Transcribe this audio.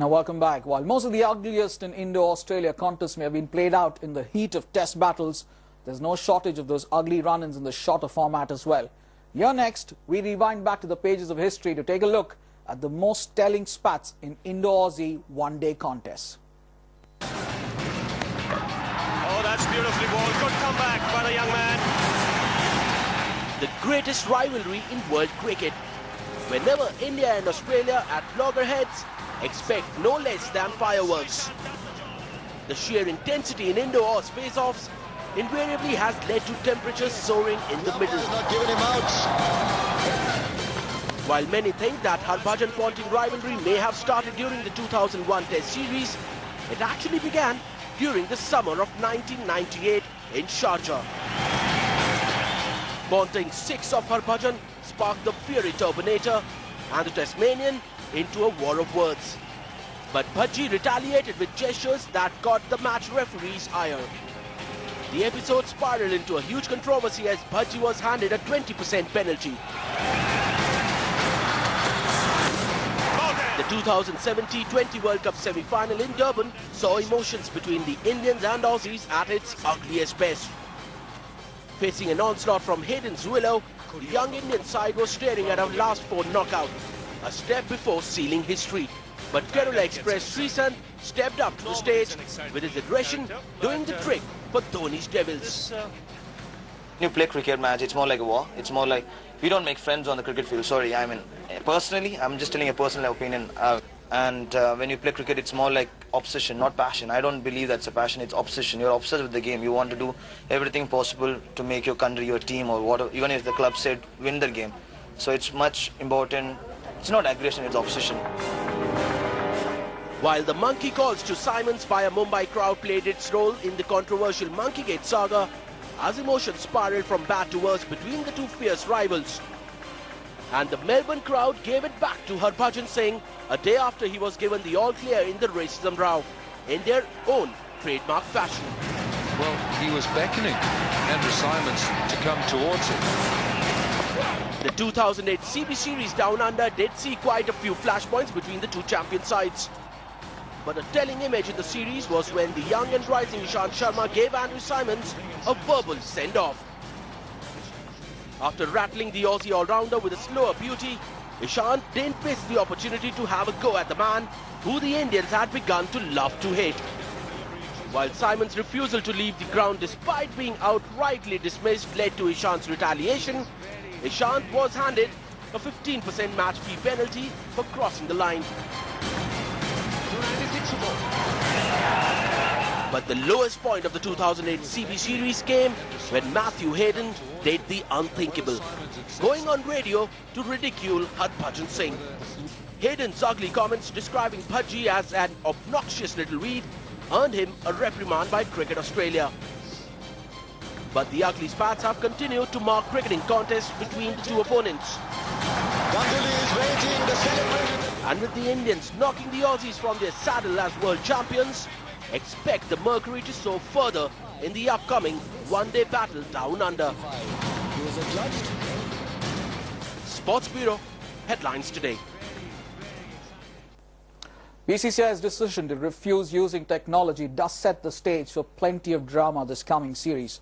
Now welcome back. While most of the ugliest in Indo-Australia contests may have been played out in the heat of test battles, there's no shortage of those ugly run-ins in the shorter format as well. Here next, we rewind back to the pages of history to take a look at the most telling spats in Indo-Aussie one-day contests. Oh, that's beautifully bowled. Good comeback by the young man. The greatest rivalry in world cricket. Whenever India and Australia at loggerheads, expect no less than fireworks. The sheer intensity in Indo-AUS face-offs invariably has led to temperatures soaring in the middle. Not giving him out. While many think that Harbhajan-Ponting rivalry may have started during the 2001 Test series, it actually began during the summer of 1998 in Sharjah. Ponting's six of Harbhajan sparked the fiery Turbinator and the Tasmanian into a war of words. But Bhaji retaliated with gestures that caught the match referee's ire. The episode spiraled into a huge controversy as Bhaji was handed a 20% penalty. The 2007 T20 World Cup semi-final in Durban saw emotions between the Indians and Aussies at its ugliest best. Facing an onslaught from Hayden's Willow, the young Indian side was staring at a last-four knockout, a step before sealing history. But Kerala Express Srisanth stepped up to the stage with his aggression doing the trick for Dhoni's Devils. When you play cricket match, it's more like a war. It's more like we don't make friends on the cricket field. Sorry, I mean, personally, I'm just telling a personal opinion. When you play cricket, it's more like obsession, not passion. I don't believe that's a passion, it's obsession. You're obsessed with the game. You want to do everything possible to make your country, your team, or whatever, even if the club said win the game. So it's much important. It's not aggression, it's obsession. While the monkey calls to Simons by a Mumbai crowd played its role in the controversial Monkeygate saga, as emotions spiraled from bad to worse between the two fierce rivals. And the Melbourne crowd gave it back to Harbhajan Singh a day after he was given the all-clear in the racism row, in their own trademark fashion. Well, he was beckoning Andrew Simons to come towards him. The 2008 CB Series Down Under did see quite a few flashpoints between the two champion sides. But a telling image in the series was when the young and rising Ishant Sharma gave Andrew Simons a verbal send-off. After rattling the Aussie all-rounder with a slower beauty, Ishant didn't miss the opportunity to have a go at the man who the Indians had begun to love to hate. While Simons' refusal to leave the ground despite being outrightly dismissed led to Ishant's retaliation, Ishant was handed a 15% match fee penalty for crossing the line. But the lowest point of the 2008 CB series came when Matthew Hayden did the unthinkable, going on radio to ridicule Harbhajan Singh. Hayden's ugly comments describing Bhaji as an obnoxious little weed earned him a reprimand by Cricket Australia. But the ugly spats have continued to mark cricketing contests between the two opponents. And with the Indians knocking the Aussies from their saddle as world champions, expect the mercury to soar further in the upcoming one-day battle down under. Sports Bureau, headlines today. BCCI's decision to refuse using technology does set the stage for plenty of drama this coming series.